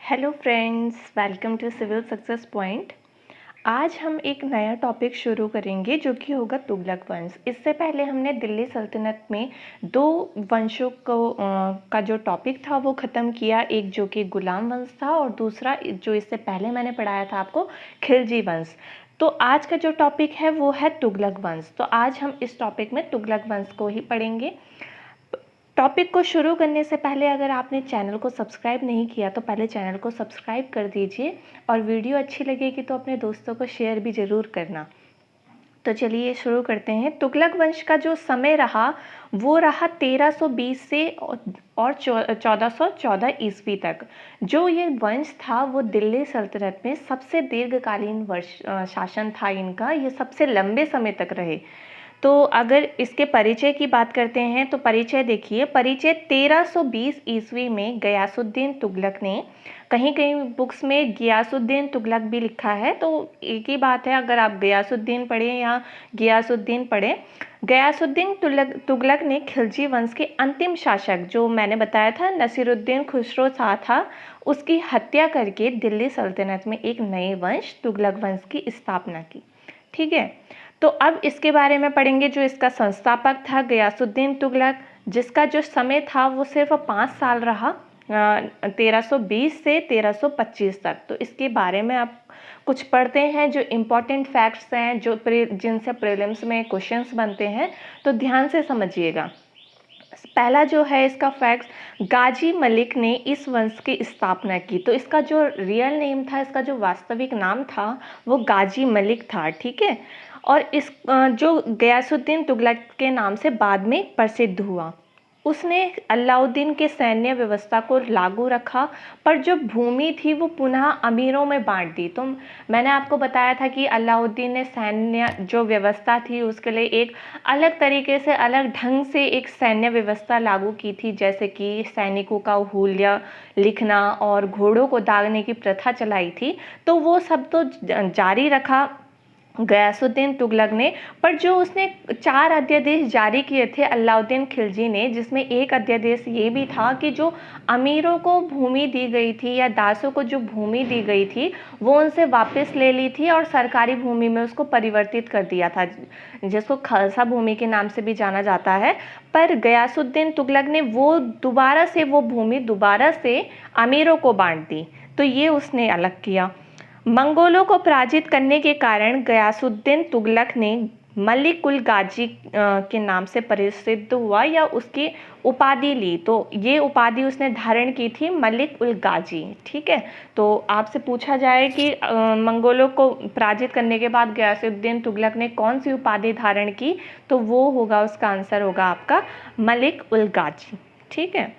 Hello friends, welcome to civil success point. आज हम एक नया टॉपिक शुरू करेंगे जो कि होगा तुगलक वंश। इससे पहले हमने दिल्ली सल्तनत में दो वंशों का जो टॉपिक था वो ख़त्म किया। एक जो कि गुलाम वंश था और दूसरा जो इससे पहले मैंने पढ़ाया था आपको, खिलजी वंश। तो आज का जो टॉपिक है वो है तुगलक वंश। तो आज हम इस टॉपिक में तुगलक वंश को ही पढ़ेंगे। टॉपिक को शुरू करने से पहले अगर आपने चैनल को सब्सक्राइब नहीं किया तो पहले चैनल को सब्सक्राइब कर दीजिए और वीडियो अच्छी लगेगी तो अपने दोस्तों को शेयर भी ज़रूर करना। तो चलिए शुरू करते हैं। तुगलक वंश का जो समय रहा वो रहा 1320 से और 1414 ईस्वी तक। जो ये वंश था वो दिल्ली सल्तनत में सबसे दीर्घकालीन शासन था इनका। ये सबसे लंबे समय तक रहे। तो अगर इसके परिचय की बात करते हैं तो परिचय देखिए। परिचय 1320 ईस्वी में गयासुद्दीन तुगलक ने, कहीं कहीं बुक्स में गियासुद्दीन तुगलक भी लिखा है, तो एक ही बात है, अगर आप गयासुद्दीन पढ़ें या गियासुद्दीन पढ़ें। गयासुद्दीन तुगलक ने खिलजी वंश के अंतिम शासक, जो मैंने बताया था नसीरुद्दीन खुसरो शाह था, उसकी हत्या करके दिल्ली सल्तनत में एक नए वंश तुगलक वंश की स्थापना की। ठीक है, तो अब इसके बारे में पढ़ेंगे। जो इसका संस्थापक था गयासुद्दीन तुगलक, जिसका जो समय था वो सिर्फ 5 साल रहा, 1320 से 1325 तक। तो इसके बारे में आप कुछ पढ़ते हैं, जो इम्पोर्टेंट फैक्ट्स हैं, जो जिनसे प्रीलिम्स में क्वेश्चंस बनते हैं, तो ध्यान से समझिएगा। पहला जो है इसका फैक्ट, गाजी मलिक ने इस वंश की स्थापना की। तो इसका जो रियल नेम था, इसका जो वास्तविक नाम था वो गाजी मलिक था। ठीक है, और इस जो गयासुद्दीन तुगलक के नाम से बाद में प्रसिद्ध हुआ। उसने अलाउद्दीन के सैन्य व्यवस्था को लागू रखा, पर जो भूमि थी वो पुनः अमीरों में बांट दी। तो मैंने आपको बताया था कि अलाउद्दीन ने सैन्य जो व्यवस्था थी उसके लिए एक अलग तरीके से, अलग ढंग से एक सैन्य व्यवस्था लागू की थी, जैसे कि सैनिकों का हुलिया लिखना और घोड़ों को दागने की प्रथा चलाई थी। तो वो सब तो जारी रखा गयासुद्दीन तुगलक ने। पर जो उसने 4 अध्यादेश जारी किए थे अलाउद्दीन खिलजी ने, जिसमें एक अध्यादेश ये भी था कि जो अमीरों को भूमि दी गई थी या दासों को जो भूमि दी गई थी वो उनसे वापस ले ली थी और सरकारी भूमि में उसको परिवर्तित कर दिया था, जिसको खालसा भूमि के नाम से भी जाना जाता है। पर गयासुद्दीन तुगलक ने वो भूमि दोबारा से अमीरों को बांट दी। तो ये उसने अलग किया। मंगोलों को पराजित करने के कारण गयासुद्दीन तुगलक ने मलिक उल गाजी के नाम से प्रसिद्ध हुआ या उसकी उपाधि ली। तो ये उपाधि उसने धारण की थी, मलिक उल गाजी। ठीक है, तो आपसे पूछा जाए कि मंगोलों को पराजित करने के बाद गयासुद्दीन तुगलक ने कौन सी उपाधि धारण की, तो वो होगा, उसका आंसर होगा आपका मलिक उल गाजी। ठीक है,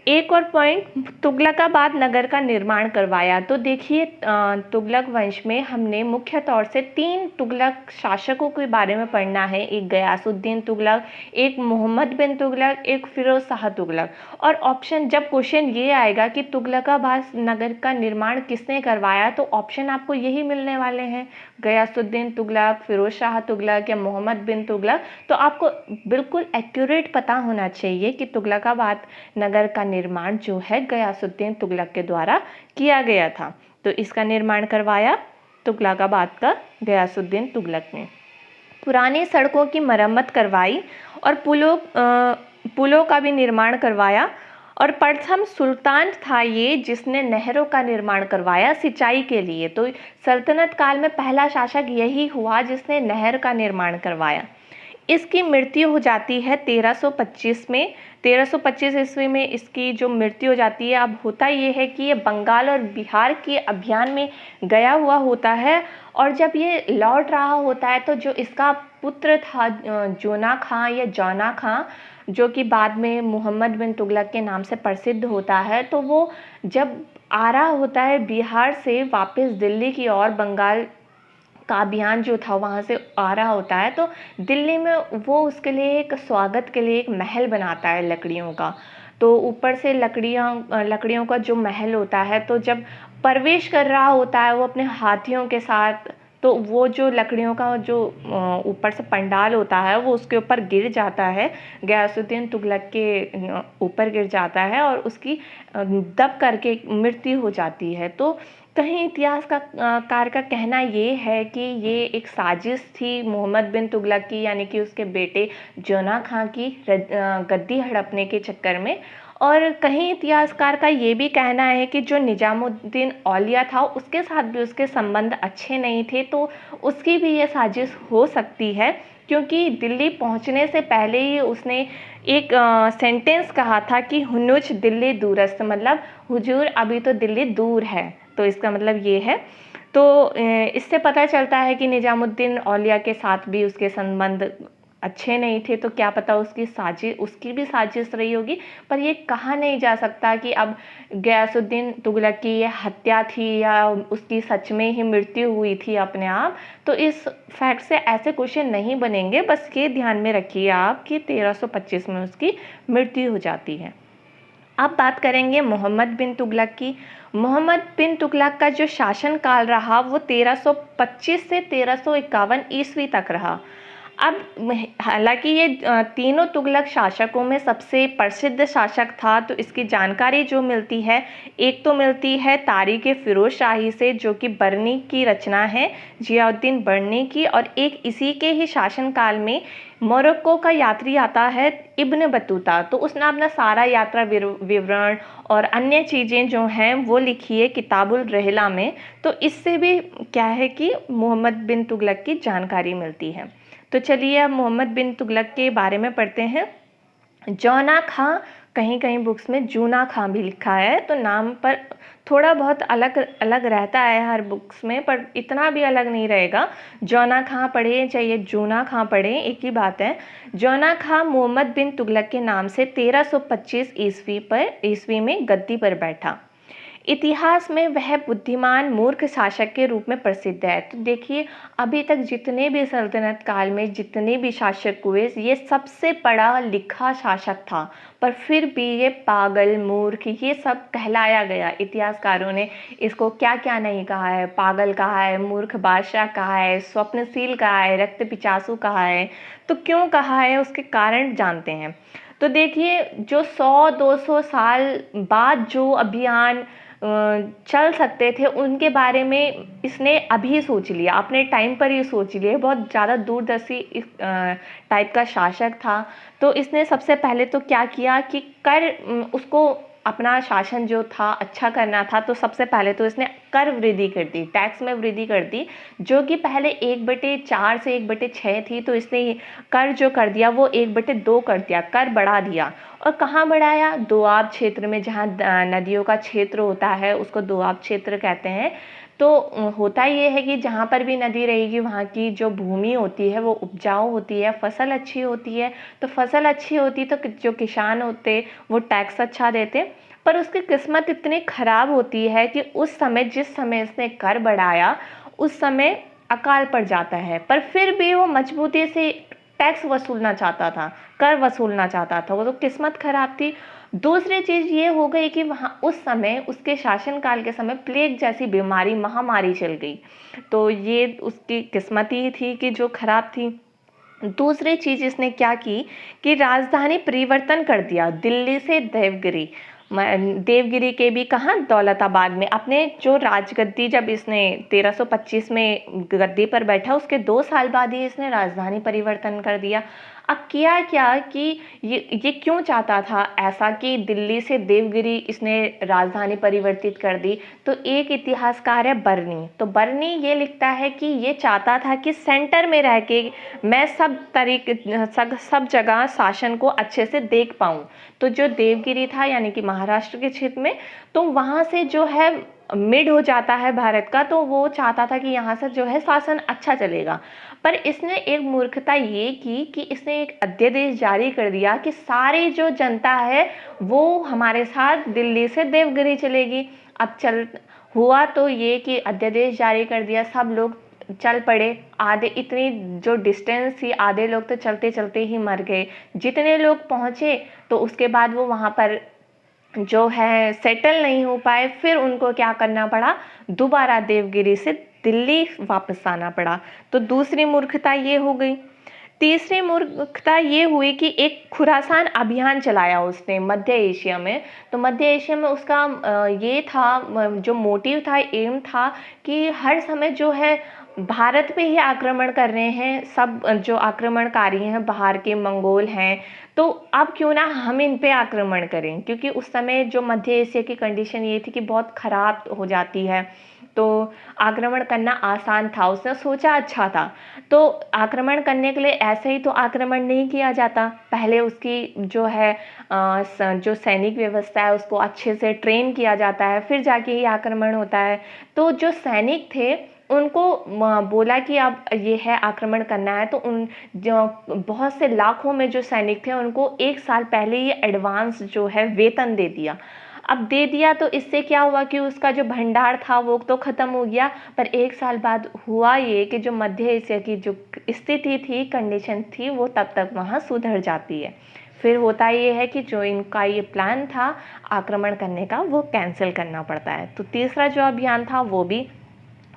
एक और पॉइंट, तुगलकाबाद नगर का निर्माण करवाया। तो देखिए, तुगलक वंश में हमने मुख्य तौर से 3 तुगलक शासकों के बारे में पढ़ना है। एक गयासुद्दीन तुगलक, एक मोहम्मद बिन तुगलक, एक फिरोज शाह तुगलक। और ऑप्शन, जब क्वेश्चन ये आएगा कि तुगलकाबाद नगर का निर्माण किसने करवाया, तो ऑप्शन आपको यही मिलने वाले हैं, गयासुद्दीन तुगलक, फिरोज शाह तुगलक या मोहम्मद बिन तुगलक। तो आपको बिल्कुल एक्यूरेट पता होना चाहिए कि तुगलकाबाद नगर का निर्माण जो है गयासुद्दीन तुगलक के द्वारा किया गया था। तो इसका निर्माण करवाया तुगलकाबाद का गयासुद्दीन तुगलक ने। पुरानी सड़कों की मरम्मत करवाई और पुलों का भी निर्माण करवाया। और प्रथम सुल्तान था ये जिसने नहरों का निर्माण करवाया सिंचाई के लिए। तो सल्तनत काल में पहला शासक यही हुआ जिसने नहर का निर्माण करवाया। इसकी मृत्यु हो जाती है 1325 में। 1325 ईस्वी में इसकी जो मृत्यु हो जाती है। अब होता ये है कि ये बंगाल और बिहार के अभियान में गया हुआ होता है, और जब ये लौट रहा होता है तो जो इसका पुत्र था जोना खां या जौना खां, जो कि बाद में मोहम्मद बिन तुगलक के नाम से प्रसिद्ध होता है, तो वो जब आ रहा होता है बिहार से वापस दिल्ली की ओर, बंगाल का अभियान जो था वहाँ से आ रहा होता है, तो दिल्ली में वो उसके लिए एक स्वागत के लिए एक महल बनाता है लकड़ियों का। तो ऊपर से लकड़ियों का जो महल होता है, तो जब प्रवेश कर रहा होता है वो अपने हाथियों के साथ, तो वो जो लकड़ियों का जो ऊपर से पंडाल होता है वो उसके ऊपर गिर जाता है, गयासुद्दीन तुगलक के ऊपर गिर जाता है और उसकी दब करके मृत्यु हो जाती है। तो कहीं इतिहासकार का कहना ये है कि ये एक साजिश थी मोहम्मद बिन तुगलक की, यानी कि उसके बेटे जौना खां की गद्दी हड़पने के चक्कर में। और कहीं इतिहासकार का ये भी कहना है कि जो निजामुद्दीन औलिया था उसके साथ भी उसके संबंध अच्छे नहीं थे, तो उसकी भी ये साजिश हो सकती है, क्योंकि दिल्ली पहुंचने से पहले ही उसने एक सेंटेंस कहा था कि हुनुच दिल्ली दूरस्त, मतलब हुजूर अभी तो दिल्ली दूर है, तो इसका मतलब ये है। तो इससे पता चलता है कि निजामुद्दीन औलिया के साथ भी उसके संबंध अच्छे नहीं थे, तो क्या पता उसकी भी साजिश रही होगी। पर ये कहा नहीं जा सकता कि अब गयासुद्दीन तुगलक की ये हत्या थी या उसकी सच में ही मृत्यु हुई थी अपने आप। तो इस फैक्ट से ऐसे क्वेश्चन नहीं बनेंगे, बस ये ध्यान में रखिए आप कि 1325 में उसकी मृत्यु हो जाती है। अब बात करेंगे मोहम्मद बिन तुगलक की। मोहम्मद बिन तुगलक का जो शासनकाल रहा वो 1325 से 1351 ईस्वी तक रहा। अब हालांकि ये तीनों तुगलक शासकों में सबसे प्रसिद्ध शासक था, तो इसकी जानकारी जो मिलती है, एक तो मिलती है तारीख फिरोज शाही से जो कि बरनी की रचना है, जियाउद्दीन बरनी की, और एक इसी के ही शासनकाल में मोरक्को का यात्री आता है इब्न बतूता, तो उसने अपना सारा यात्रा विवरण और अन्य चीज़ें जो हैं वो लिखी है किताबुल रहला में। तो इससे भी क्या है कि मोहम्मद बिन तुगलक की जानकारी मिलती है। तो चलिए अब मोहम्मद बिन तुगलक के बारे में पढ़ते हैं। जौना खां, कहीं कहीं बुक्स में जूना खां भी लिखा है, तो नाम पर थोड़ा बहुत अलग अलग रहता है हर बुक्स में, पर इतना भी अलग नहीं रहेगा। जौना खां पढ़े चाहे जूना खां पढ़े, एक ही बात है। जौना खां मोहम्मद बिन तुगलक के नाम से 1325 ईस्वी में गद्दी पर बैठा। इतिहास में वह बुद्धिमान मूर्ख शासक के रूप में प्रसिद्ध है। तो देखिए, अभी तक जितने भी सल्तनत काल में जितने भी शासक हुए, ये सबसे पढ़ा लिखा शासक था, पर फिर भी ये पागल मूर्ख ये सब कहलाया गया। इतिहासकारों ने इसको क्या क्या नहीं कहा है, पागल कहा है, मूर्ख बादशाह कहा है, स्वप्नशील कहा है, रक्त पिचासू कहा है। तो क्यों कहा है, उसके कारण जानते हैं। तो देखिए, जो 100-200 साल बाद जो अभियान चल सकते थे उनके बारे में इसने अभी सोच लिया, अपने टाइम पर ही सोच लिया। बहुत ज़्यादा दूरदर्शी टाइप का शासक था। तो इसने सबसे पहले तो क्या किया कि उसको अपना शासन जो था अच्छा करना था, तो सबसे पहले तो इसने कर वृद्धि कर दी, टैक्स में वृद्धि कर दी, जो कि पहले 1/4 से 1/6 थी, तो इसने कर जो कर दिया वो 1/2 कर दिया, कर बढ़ा दिया। और कहाँ बढ़ाया, दोआब क्षेत्र में, जहाँ नदियों का क्षेत्र होता है उसको दोआब क्षेत्र कहते हैं। तो होता ये है कि जहाँ पर भी नदी रहेगी वहाँ की जो भूमि होती है वो उपजाऊ होती है, फसल अच्छी होती है। तो फसल अच्छी होती तो जो किसान होते वो टैक्स अच्छा देते। पर उसकी किस्मत इतनी खराब होती है कि उस समय जिस समय इसने कर बढ़ाया उस समय अकाल पड़ जाता है, पर फिर भी वो मजबूती से टैक्स वसूलना चाहता था, कर वसूलना चाहता था। वो तो किस्मत खराब थी। दूसरी चीज़ ये हो गई कि वहाँ उस समय उसके शासनकाल के समय प्लेग जैसी बीमारी महामारी चल गई, तो ये उसकी किस्मत ही थी कि जो खराब थी। दूसरी चीज़ इसने क्या की कि राजधानी परिवर्तन कर दिया, दिल्ली से देवगिरी के भी कहाँ, दौलताबाद में। अपने जो राजगद्दी जब इसने 1325 में गद्दी पर बैठा उसके 2 साल बाद ही इसने राजधानी परिवर्तन कर दिया। अब किया क्या कि ये क्यों चाहता था ऐसा कि दिल्ली से देवगिरी इसने राजधानी परिवर्तित कर दी। तो एक इतिहासकार है बर्नी, तो बर्नी ये लिखता है कि ये चाहता था कि सेंटर में रह के मैं सब जगह शासन को अच्छे से देख पाऊँ। तो जो देवगिरी था यानी कि महाराष्ट्र के क्षेत्र में, तो वहाँ से जो है मिड हो जाता है भारत का, तो वो चाहता था कि यहाँ से जो है शासन अच्छा चलेगा। पर इसने एक मूर्खता ये की कि इसने एक अध्यादेश जारी कर दिया कि सारी जो जनता है वो हमारे साथ दिल्ली से देवगिरी चलेगी। अब हुआ तो ये कि अध्यादेश जारी कर दिया, सब लोग चल पड़े। आधे, इतनी जो डिस्टेंस थी, आधे लोग तो चलते चलते ही मर गए। जितने लोग पहुँचे तो उसके बाद वो वहाँ पर जो है सेटल नहीं हो पाए, फिर उनको क्या करना पड़ा, दोबारा देवगिरी से दिल्ली वापस आना पड़ा। तो दूसरी मूर्खता ये हो गई। तीसरी मूर्खता ये हुई कि एक खुरासान अभियान चलाया उसने मध्य एशिया में। तो मध्य एशिया में उसका ये था, जो मोटिव था, एम था कि हर समय जो है भारत पे ही आक्रमण कर रहे हैं सब, जो आक्रमणकारी हैं बाहर के मंगोल हैं, तो अब क्यों ना हम इन पे आक्रमण करें, क्योंकि उस समय जो मध्य एशिया की कंडीशन ये थी कि बहुत ख़राब हो जाती है, तो आक्रमण करना आसान था। उसने सोचा अच्छा था, तो आक्रमण करने के लिए ऐसे ही तो आक्रमण नहीं किया जाता, पहले उसकी जो है जो सैनिक व्यवस्था है उसको अच्छे से ट्रेन किया जाता है, फिर जाके ही आक्रमण होता है। तो जो सैनिक थे उनको बोला कि अब ये है आक्रमण करना है, तो उन जो बहुत से लाखों में जो सैनिक थे उनको 1 साल पहले ही एडवांस जो है वेतन दे दिया। अब दे दिया तो इससे क्या हुआ कि उसका जो भंडार था वो तो ख़त्म हो गया, पर 1 साल बाद हुआ ये कि जो मध्य एशिया की जो स्थिति थी, कंडीशन थी, वो तब तक वहाँ सुधर जाती है। फिर होता ये है कि जो इनका ये प्लान था आक्रमण करने का वो कैंसिल करना पड़ता है। तो तीसरा जो अभियान था वो भी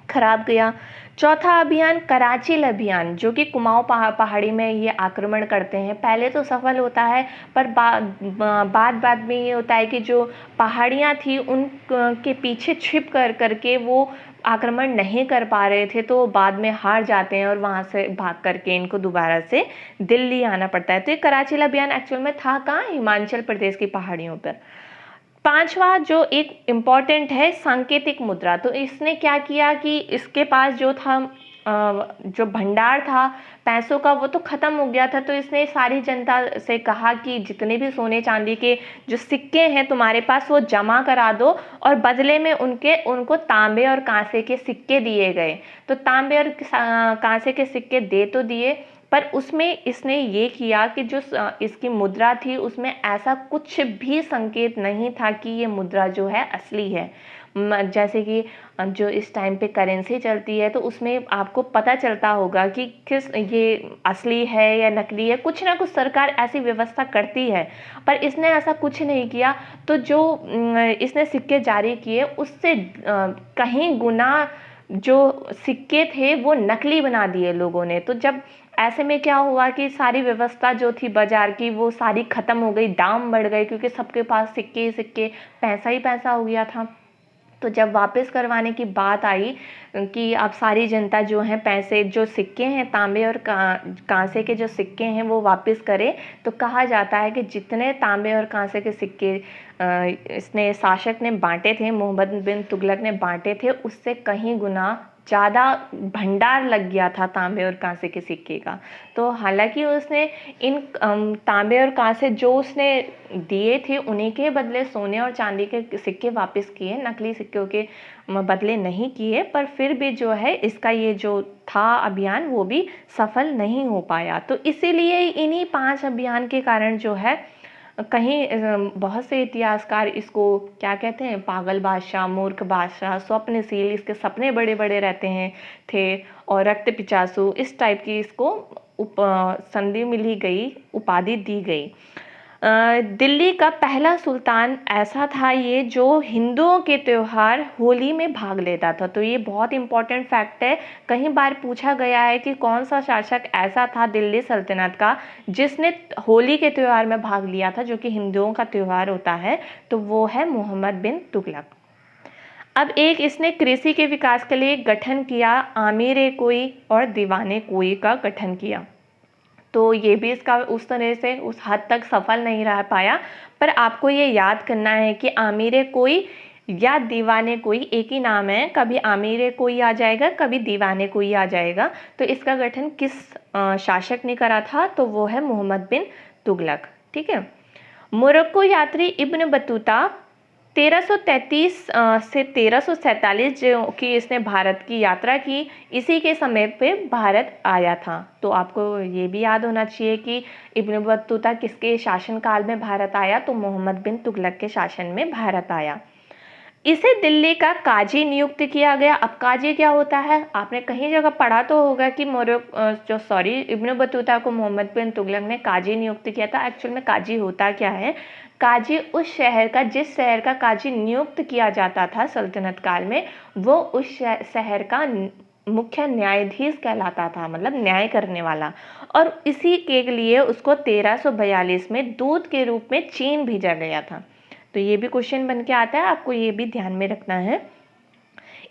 खराब गया। चौथा अभियान कराचिल अभियान, जो कि कुमाऊं पहाड़ी में ये आक्रमण करते हैं, पहले तो सफल होता है, पर बाद में ये होता है कि जो पहाड़ियाँ थी उन के पीछे छिप करके वो आक्रमण नहीं कर पा रहे थे, तो बाद में हार जाते हैं और वहाँ से भाग करके इनको दोबारा से दिल्ली आना पड़ता है। तो ये कराचिल अभियान एक्चुअल में था कहाँ, हिमाचल प्रदेश की पहाड़ियों पर। पांचवा जो एक इम्पॉर्टेंट है, सांकेतिक मुद्रा। तो इसने क्या किया कि इसके पास जो था जो भंडार था पैसों का वो तो ख़त्म हो गया था, तो इसने सारी जनता से कहा कि जितने भी सोने चांदी के जो सिक्के हैं तुम्हारे पास वो जमा करा दो, और बदले में उनको तांबे और कांसे के सिक्के दिए गए। तो तांबे और कांसे के सिक्के दे तो दिए, पर उसमें इसने ये किया कि जो इसकी मुद्रा थी उसमें ऐसा कुछ भी संकेत नहीं था कि ये मुद्रा जो है असली है। जैसे कि जो इस टाइम पे करेंसी चलती है तो उसमें आपको पता चलता होगा कि किस ये असली है या नकली है, कुछ ना कुछ सरकार ऐसी व्यवस्था करती है, पर इसने ऐसा कुछ नहीं किया। तो जो इसने सिक्के जारी किए उससे कहीं गुना जो सिक्के थे वो नकली बना दिए लोगों ने। तो जब ऐसे में क्या हुआ कि सारी व्यवस्था जो थी बाजार की वो सारी खत्म हो गई, दाम बढ़ गए, क्योंकि सबके पास सिक्के ही सिक्के, पैसा ही पैसा हो गया था। तो जब वापस करवाने की बात आई कि अब सारी जनता जो है पैसे, जो सिक्के हैं तांबे और कांसे के जो सिक्के हैं वो वापस करे, तो कहा जाता है कि जितने तांबे और कांसे के सिक्के इसने शासक ने बांटे थे, मोहम्मद बिन तुगलक ने बांटे थे, उससे कहीं गुना ज़्यादा भंडार लग गया था तांबे और कांसे के सिक्के का। तो हालांकि उसने इन तांबे और कांसे जो उसने दिए थे उन्हीं के बदले सोने और चांदी के सिक्के वापस किए, नकली सिक्कों के बदले नहीं किए, पर फिर भी जो है इसका ये जो था अभियान वो भी सफल नहीं हो पाया। तो इसीलिए इन्हीं 5 अभियान के कारण जो है कहीं बहुत से इतिहासकार इसको क्या कहते हैं, पागल बादशाह, मूर्ख बादशाह, स्वप्नशील, इसके सपने बड़े बड़े रहते हैं थे, और रक्त पिचासु, इस टाइप की इसको संधि मिली गई, उपाधि दी गई। दिल्ली का पहला सुल्तान ऐसा था ये जो हिंदुओं के त्यौहार होली में भाग लेता था। तो ये बहुत इंपॉर्टेंट फैक्ट है, कई बार पूछा गया है कि कौन सा शासक ऐसा था दिल्ली सल्तनत का जिसने होली के त्यौहार में भाग लिया था, जो कि हिंदुओं का त्यौहार होता है, तो वो है मोहम्मद बिन तुगलक। अब एक इसने कृषि के विकास के लिए गठन किया, आमीर कोई और दीवाने कोई का गठन किया। तो ये भी इसका उस तरह से उस हद तक सफल नहीं रह पाया, पर आपको ये याद करना है कि आमीर कोई या दीवाने कोई एक ही नाम है, कभी आमीर कोई आ जाएगा, कभी दीवाने कोई आ जाएगा। तो इसका गठन किस शासक ने करा था, तो वो है मोहम्मद बिन तुगलक। ठीक है। मोरक्को यात्री इब्न बतूता 1333 से 1347 जो कि इसने भारत की यात्रा की, इसी के समय पे भारत आया था। तो आपको ये भी याद होना चाहिए कि इब्न बतूता किसके शासनकाल में भारत आया, तो मोहम्मद बिन तुगलक के शासन में भारत आया। इसे दिल्ली का काजी नियुक्त किया गया। अब काजी क्या होता है, आपने कहीं जगह पढ़ा तो होगा कि इब्न बतूता को मोहम्मद बिन तुगलक ने काजी नियुक्त किया था। एक्चुअल में काजी होता क्या है, काजी उस शहर का, जिस शहर का काजी नियुक्त किया जाता था सल्तनत काल में, वो उस शहर का मुख्य न्यायाधीश कहलाता था, मतलब न्याय करने वाला। और इसी के लिए उसको 1342 में दूत के रूप में चीन भेजा गया था। तो ये भी क्वेश्चन बन के आता है, आपको ये भी ध्यान में रखना है।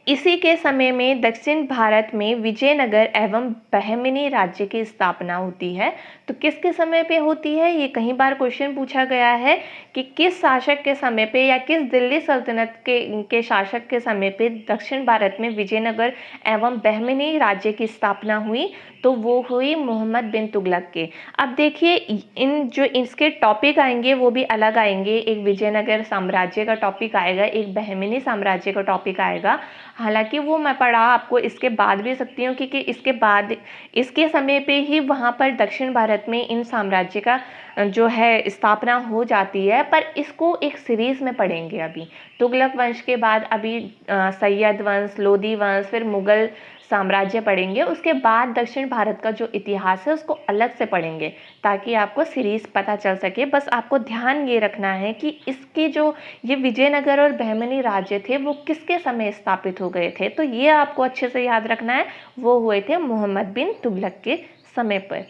इसी के समय में दक्षिण भारत में विजयनगर एवं बहमिनी राज्य की स्थापना होती है। तो किसके समय पे होती है, ये कई बार क्वेश्चन पूछा गया है कि किस शासक के समय पे या किस दिल्ली सल्तनत के शासक के समय पे दक्षिण भारत में विजयनगर एवं बहमिनी राज्य की स्थापना हुई। तो वो हुई मोहम्मद बिन तुगलक के। अब देखिए, इन जो इसके टॉपिक आएंगे वो भी अलग आएंगे। एक विजयनगर साम्राज्य का टॉपिक आएगा, एक बहमिनी साम्राज्य का टॉपिक आएगा। हालांकि वो मैं पढ़ा आपको इसके बाद भी सकती हूँ, क्योंकि इसके बाद इसके समय पे ही वहाँ पर दक्षिण भारत में इन साम्राज्य का जो है स्थापना हो जाती है। पर इसको एक सीरीज में पढ़ेंगे। अभी तुगलक वंश के बाद अभी सैयद वंश, लोदी वंश, फिर मुगल साम्राज्य पढ़ेंगे। उसके बाद दक्षिण भारत का जो इतिहास है उसको अलग से पढ़ेंगे, ताकि आपको सीरीज पता चल सके। बस आपको ध्यान ये रखना है कि इसके जो ये विजयनगर और बहमनी राज्य थे वो किसके समय स्थापित हो गए थे। तो ये आपको अच्छे से याद रखना है, वो हुए थे मोहम्मद बिन तुगलक के समय पर।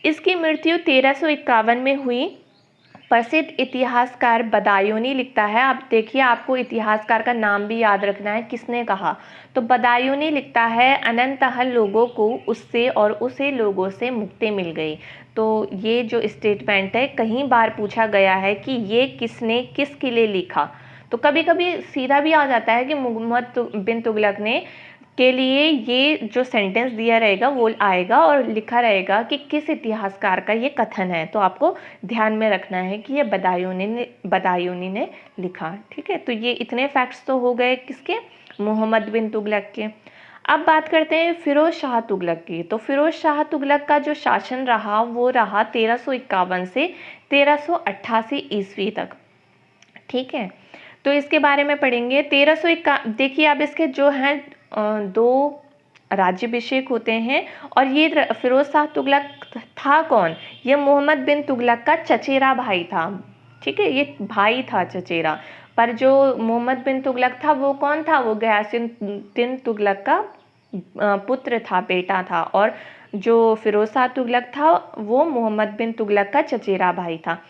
इसकी मृत्यु 1351 में हुई। प्रसिद्ध इतिहासकार बदायूनी लिखता है। आप देखिए, आपको इतिहासकार का नाम भी याद रखना है, किसने कहा। तो बदायूनी लिखता है, अनंतः लोगों को उससे और उसे लोगों से मुक्ति मिल गई। तो ये जो स्टेटमेंट है कई बार पूछा गया है कि ये किसने किसके लिए लिखा। तो कभी कभी सीधा भी आ जाता है कि मोहम्मद बिन तुगलक ने के लिए ये जो सेंटेंस दिया रहेगा वो आएगा और लिखा रहेगा कि किस इतिहासकार का ये कथन है। तो आपको ध्यान में रखना है कि ये बदायूनी ने लिखा। ठीक है, तो ये इतने फैक्ट्स तो हो गए किसके, मोहम्मद बिन तुगलक के। अब बात करते हैं फिरोज शाह तुगलक की। तो फिरोज शाह तुगलक का जो शासन रहा वो रहा 1351 से 1388 ईस्वी तक। ठीक है, तो इसके बारे में पढ़ेंगे। 1351, देखिए अब इसके जो हैं दो राज्याभिषेक होते हैं। और ये फिरोज शाह तुगलक था कौन, ये मोहम्मद बिन तुगलक का चचेरा भाई था। ठीक है, ये भाई था चचेरा। पर जो मोहम्मद बिन तुगलक था वो कौन था, वो गयासुद्दीन तुगलक का पुत्र था, बेटा था। और जो फिरोज शाह तुगलक था वो मोहम्मद बिन तुगलक का चचेरा भाई था।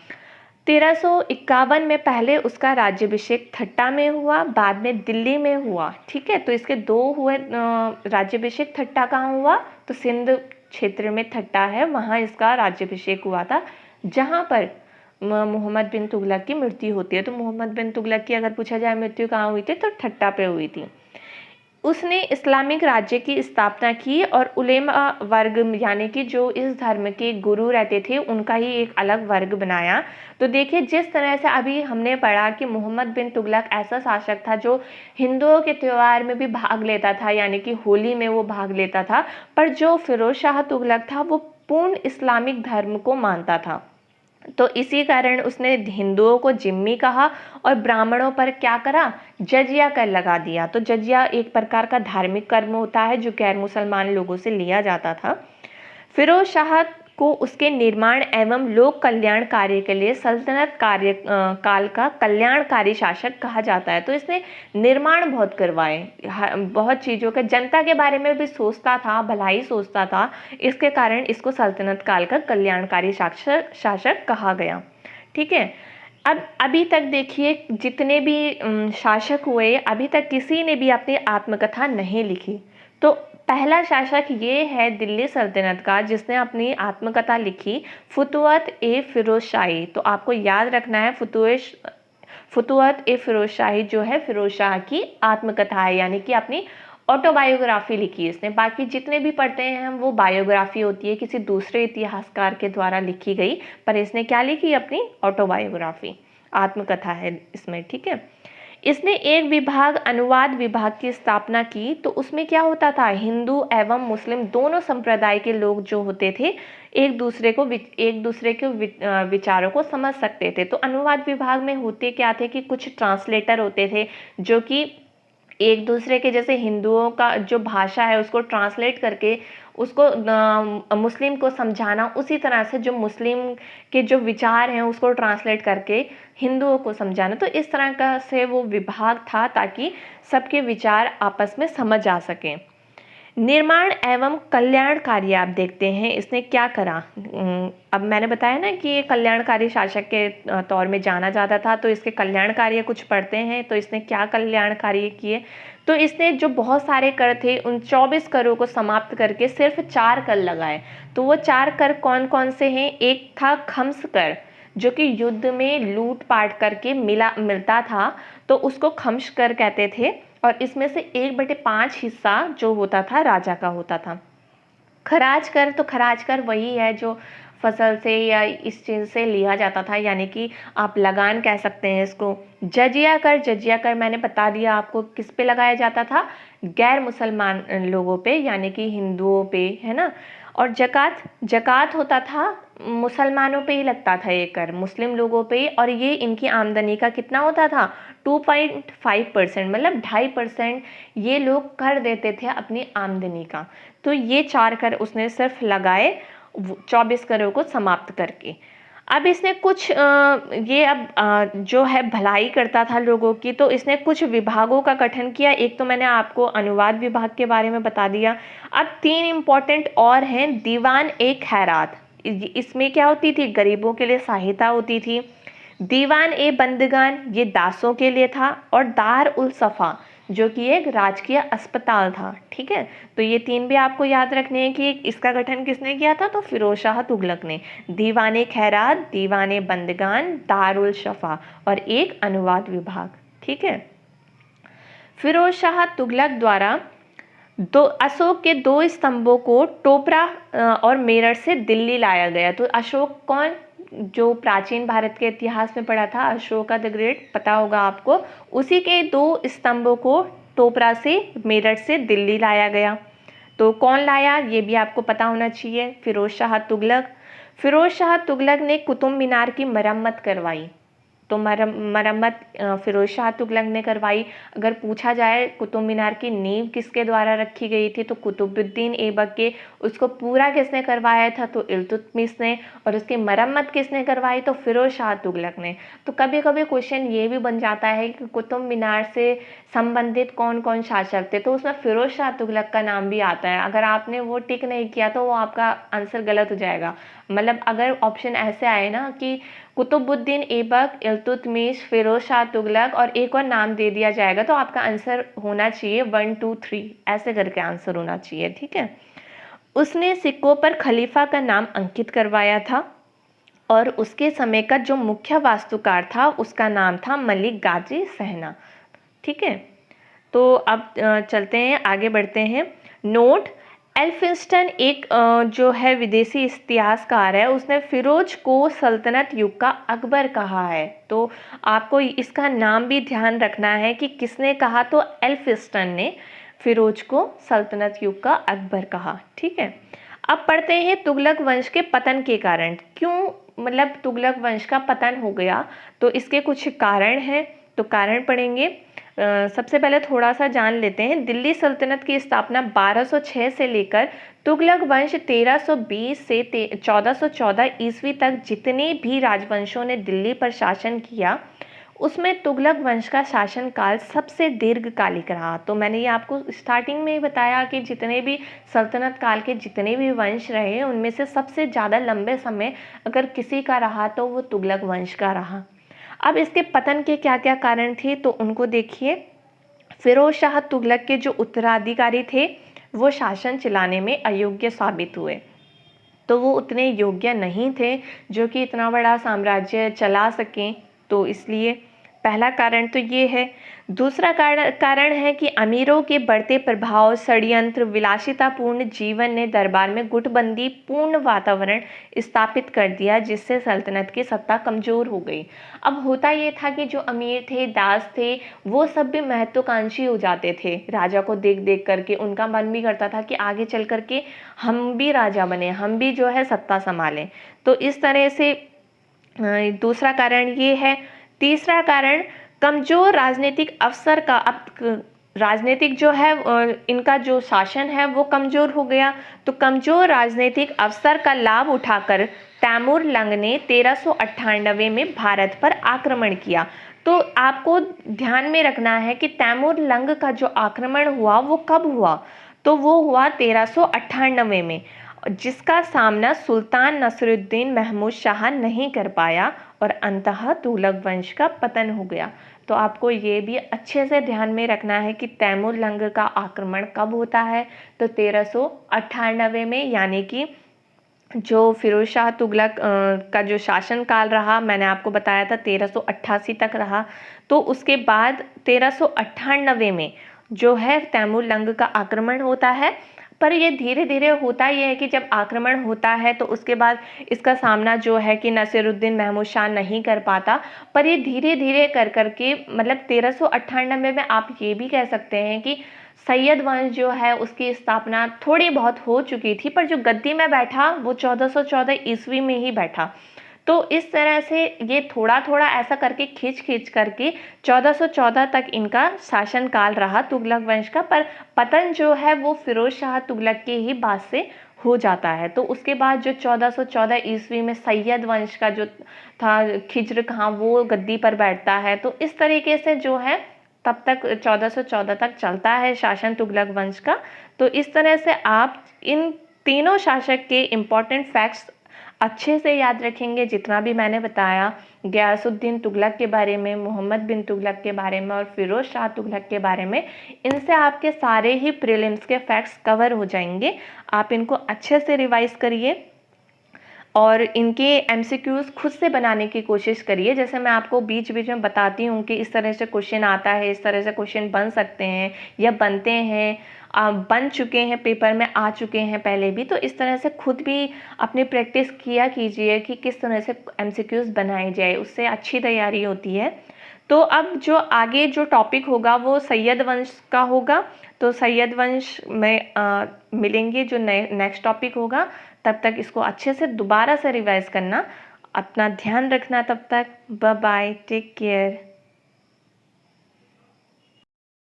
1351 में पहले उसका राज्याभिषेक ठट्टा में हुआ, बाद में दिल्ली में हुआ। ठीक है, तो इसके दो हुए राज्याभिषेक। ठट्टा कहाँ हुआ, तो सिंध क्षेत्र में ठट्टा है, वहाँ इसका राज्याभिषेक हुआ था, जहाँ पर मोहम्मद बिन तुगलक की मृत्यु होती है। तो मोहम्मद बिन तुगलक की अगर पूछा जाए मृत्यु कहाँ हुई थी, तो ठट्टा पे हुई थी। उसने इस्लामिक राज्य की स्थापना की और उलेमा वर्ग, यानी कि जो इस धर्म के गुरु रहते थे, उनका ही एक अलग वर्ग बनाया। तो देखिए, जिस तरह से अभी हमने पढ़ा कि मोहम्मद बिन तुगलक ऐसा शासक था जो हिंदुओं के त्यौहार में भी भाग लेता था, यानी कि होली में वो भाग लेता था। पर जो फिरोज शाह तुगलक था वो पूर्ण इस्लामिक धर्म को मानता था। तो इसी कारण उसने हिंदुओं को जिम्मी कहा और ब्राह्मणों पर क्या करा, जजिया कर लगा दिया। तो जजिया एक प्रकार का धार्मिक कर्म होता है जो गैर मुसलमान लोगों से लिया जाता था। फिरोज शाह को उसके निर्माण एवं लोक कल्याण कार्य के लिए सल्तनत काल का कल्याणकारी शासक कहा जाता है। तो इसने निर्माण बहुत करवाए, बहुत चीज़ों का, जनता के बारे में भी सोचता था, भलाई सोचता था। इसके कारण इसको सल्तनत काल का कल्याणकारी शासक कहा गया। ठीक है, अब अभी तक देखिए जितने भी शासक हुए, अभी तक किसी ने भी अपनी आत्मकथा नहीं लिखी। तो पहला शासक ये है दिल्ली सल्तनत का जिसने अपनी आत्मकथा लिखी, फुतुवत-ए फिरोजशाही। तो आपको याद रखना है, फुतुवत-ए फिरोजशाही जो है फिरोज शाह की आत्मकथा है, यानी कि अपनी ऑटोबायोग्राफी लिखी इसने। बाकी जितने भी पढ़ते हैं हम वो बायोग्राफी होती है, किसी दूसरे इतिहासकार के द्वारा लिखी गई, पर इसने क्या लिखी, अपनी ऑटोबायोग्राफी, आत्मकथा है इसमें। ठीक है, इसने एक विभाग अनुवाद विभाग की स्थापना की। तो उसमें क्या होता था, हिंदू एवं मुस्लिम दोनों संप्रदाय के लोग जो होते थे एक दूसरे के विचारों को समझ सकते थे। तो अनुवाद विभाग में होते क्या थे कि कुछ ट्रांसलेटर होते थे जो कि एक दूसरे के, जैसे हिंदुओं का जो भाषा है उसको ट्रांसलेट करके उसको मुस्लिम को समझाना, उसी तरह से जो मुस्लिम के जो विचार हैं उसको ट्रांसलेट करके हिंदुओं को समझाना। तो इस तरह का से वो विभाग था ताकि सबके विचार आपस में समझ आ सकें। निर्माण एवं कल्याण कार्य आप देखते हैं इसने क्या करा। अब मैंने बताया ना कि ये कल्याणकारी शासक के तौर में जाना जाता था, तो इसके कल्याण कार्य कुछ पढ़ते हैं। तो इसने क्या कल्याण कार्य किए, तो इसने जो बहुत सारे कर थे उन 24 करों को समाप्त करके सिर्फ 4 कर लगाए। तो वो 4 कर कौन कौन से हैं, एक था खम्स कर जो कि युद्ध में लूट पाट करके मिलता था, तो उसको खम्स कर कहते थे। और इसमें से 1/5 हिस्सा जो होता था राजा का होता था। खराज कर, तो खराज कर वही है जो फसल से या इस चीज़ से लिया जाता था, यानी कि आप लगान कह सकते हैं इसको। जजिया कर, जजिया कर मैंने बता दिया आपको किस पे लगाया जाता था, गैर मुसलमान लोगों पे यानी कि हिंदुओं पे, है ना। और जकात, जकात होता था मुसलमानों पे ही लगता था ये कर, मुस्लिम लोगों पे। और ये इनकी आमदनी का कितना होता था, 2.5%, मतलब 2.5% ये लोग कर देते थे अपनी आमदनी का। तो ये 4 कर उसने सिर्फ लगाए 24 करों को समाप्त करके। अब इसने कुछ ये अब जो है भलाई करता था लोगों की, तो इसने कुछ विभागों का गठन किया। एक तो मैंने आपको अनुवाद विभाग के बारे में बता दिया। अब 3 इम्पोर्टेंट और हैं। दीवान ए खैरात, इसमें क्या होती थी, गरीबों के लिए सहायता होती थी। दीवान ए बंदगान, ये दासों के लिए था। और दार उल सफ़ा जो कि एक राजकीय अस्पताल था। ठीक है, तो ये 3 भी आपको याद रखने हैं कि इसका गठन किसने किया था, तो फिरोज शाह तुगलक ने। दीवाने खैरात, दीवाने बंदगान, दारुल शफा और एक अनुवाद विभाग। ठीक है, फिरोज शाह तुगलक द्वारा अशोक के 2 स्तंभों को टोपरा और मेरठ से दिल्ली लाया गया। तो अशोक कौन, जो प्राचीन भारत के इतिहास में पढ़ा था, अशोका द ग्रेट, पता होगा आपको। उसी के 2 स्तंभों को टोपरा से, मेरठ से दिल्ली लाया गया। तो कौन लाया ये भी आपको पता होना चाहिए, फिरोज शाह तुगलक। फिरोज शाह तुगलक ने कुतुब मीनार की मरम्मत करवाई। तो मरम्मत फिरोज शाह तुगलक ने करवाई। अगर पूछा जाए कुतुब मीनार की नींव किसके द्वारा रखी गई थी, तो कुतुबुद्दीन ऐबक के। उसको पूरा किसने करवाया था, तो इल्तुतमिश ने। और उसकी मरम्मत किसने करवाई, तो फिरोज शाह तुगलक ने। तो कभी कभी क्वेश्चन ये भी बन जाता है कि कुतुब मीनार से संबंधित कौन कौन शासक थे, तो उसमें फिरोज शाह तुगलक का नाम भी आता है। अगर आपने वो टिक नहीं किया तो वो आपका आंसर गलत हो जाएगा। मतलब अगर ऑप्शन ऐसे आए ना कि कुतुबुद्दीन ऐबक, इल्तुतमिश, फिरोज शाह तुगलक और एक और नाम दे दिया जाएगा, तो आपका आंसर होना चाहिए 1 2 3, ऐसे करके आंसर होना चाहिए। ठीक है, उसने सिक्कों पर खलीफा का नाम अंकित करवाया था। और उसके समय का जो मुख्य वास्तुकार था उसका नाम था मलिक गाजी सहना। ठीक है, तो अब चलते हैं, आगे बढ़ते हैं। नोट, एल्फिंस्टन एक जो है विदेशी इतिहासकार है, उसने फिरोज को सल्तनत युग का अकबर कहा है। तो आपको इसका नाम भी ध्यान रखना है कि किसने कहा, तो एल्फिंस्टन ने फिरोज को सल्तनत युग का अकबर कहा। ठीक है, अब पढ़ते हैं तुगलक वंश के पतन के कारण। क्यों, मतलब तुगलक वंश का पतन हो गया, तो इसके कुछ कारण हैं। तो कारण पढ़ेंगे। सबसे पहले थोड़ा सा जान लेते हैं। दिल्ली सल्तनत की स्थापना 1206 से लेकर तुगलक वंश 1320 से 1414 ईस्वी तक जितने भी राजवंशों ने दिल्ली पर शासन किया, उसमें तुगलक वंश का शासनकाल सबसे दीर्घकालिक रहा। तो मैंने ये आपको स्टार्टिंग में ही बताया कि जितने भी सल्तनत काल के जितने भी वंश रहे उनमें से सबसे ज़्यादा लंबे समय अगर किसी का रहा तो वो तुगलक वंश का रहा। अब इसके पतन के क्या क्या कारण थे, तो उनको देखिए। फिरोज शाह तुगलक के जो उत्तराधिकारी थे वो शासन चलाने में अयोग्य साबित हुए। तो वो उतने योग्य नहीं थे जो कि इतना बड़ा साम्राज्य चला सकें, तो इसलिए पहला कारण तो ये है। दूसरा कारण है कि अमीरों के बढ़ते प्रभाव, षड्यंत्र, विलासितापूर्ण जीवन ने दरबार में गुटबंदी पूर्ण वातावरण स्थापित कर दिया, जिससे सल्तनत की सत्ता कमजोर हो गई। अब होता ये था कि जो अमीर थे, दास थे, वो सब भी महत्वाकांक्षी हो जाते थे राजा को देख देख करके। उनका मन भी करता था कि आगे चल करके हम भी राजा बने, हम भी जो है सत्ता संभालें। तो इस तरह से दूसरा कारण ये है। तीसरा कारण कमजोर राजनीतिक अवसर का, अब राजनीतिक जो है इनका जो शासन है वो कमजोर हो गया। तो कमजोर राजनीतिक अवसर का लाभ उठाकर तैमूर लंग ने 1398 में भारत पर आक्रमण किया। तो आपको ध्यान में रखना है कि तैमूर लंग का जो आक्रमण हुआ वो कब हुआ, तो वो हुआ 1398 में, जिसका सामना सुल्तान नसरुद्दीन महमूद शाह नहीं कर पाया और अंततः तुगलक वंश का पतन हो गया। तो आपको ये भी अच्छे से ध्यान में रखना है कि तैमूर लंग का आक्रमण कब होता है, तो 1398 में, यानी कि जो फिरोज शाह तुगलक का जो शासन काल रहा, मैंने आपको बताया था 1388 तक रहा। तो उसके बाद 1398 में जो है तैमूर लंग का आक्रमण होता है। पर ये धीरे धीरे होता ये है कि जब आक्रमण होता है तो उसके बाद इसका सामना जो है कि नसीरुद्दीन महमूद शाह नहीं कर पाता, पर ये धीरे धीरे कर करके, मतलब 1398 में आप ये भी कह सकते हैं कि सैयद वंश जो है उसकी स्थापना थोड़ी बहुत हो चुकी थी, पर जो गद्दी में बैठा वो 1414 ईस्वी में ही बैठा। तो इस तरह से ये थोड़ा थोड़ा ऐसा करके खींच खींच करके 1414 तक इनका शासन काल रहा तुगलक वंश का। पर पतन जो है वो फिरोज शाह तुगलक के ही बाद से हो जाता है। तो उसके बाद जो 1414 ईस्वी में सैयद वंश का जो था खिज्र खां, वो गद्दी पर बैठता है। तो इस तरीके से जो है तब तक 1414 तक चलता है शासन तुगलक वंश का। तो इस तरह से आप इन तीनों शासक के इम्पोर्टेंट फैक्ट्स अच्छे से याद रखेंगे, जितना भी मैंने बताया गयासुद्दीन तुगलक के बारे में, मोहम्मद बिन तुगलक के बारे में और फिरोज शाह तुगलक के बारे में। इनसे आपके सारे ही प्रीलिम्स के फैक्ट्स कवर हो जाएंगे। आप इनको अच्छे से रिवाइज करिए और इनके एमसीक्यूज खुद से बनाने की कोशिश करिए। जैसे मैं आपको बीच बीच में बताती हूँ कि इस तरह से क्वेश्चन आता है, इस तरह से क्वेश्चन बन सकते हैं या बनते हैं, बन चुके हैं, पेपर में आ चुके हैं पहले भी। तो इस तरह से खुद भी अपनी प्रैक्टिस किया कीजिए कि किस तरह से एमसीक्यूज बनाए जाए, उससे अच्छी तैयारी होती है। तो अब जो आगे जो टॉपिक होगा वो सैयद वंश का होगा। तो सैयद वंश में मिलेंगे जो नेक्स्ट टॉपिक होगा। तब तक इसको अच्छे से दोबारा से रिवाइज करना। अपना ध्यान रखना। तब तक बाय बाय, टेक केयर।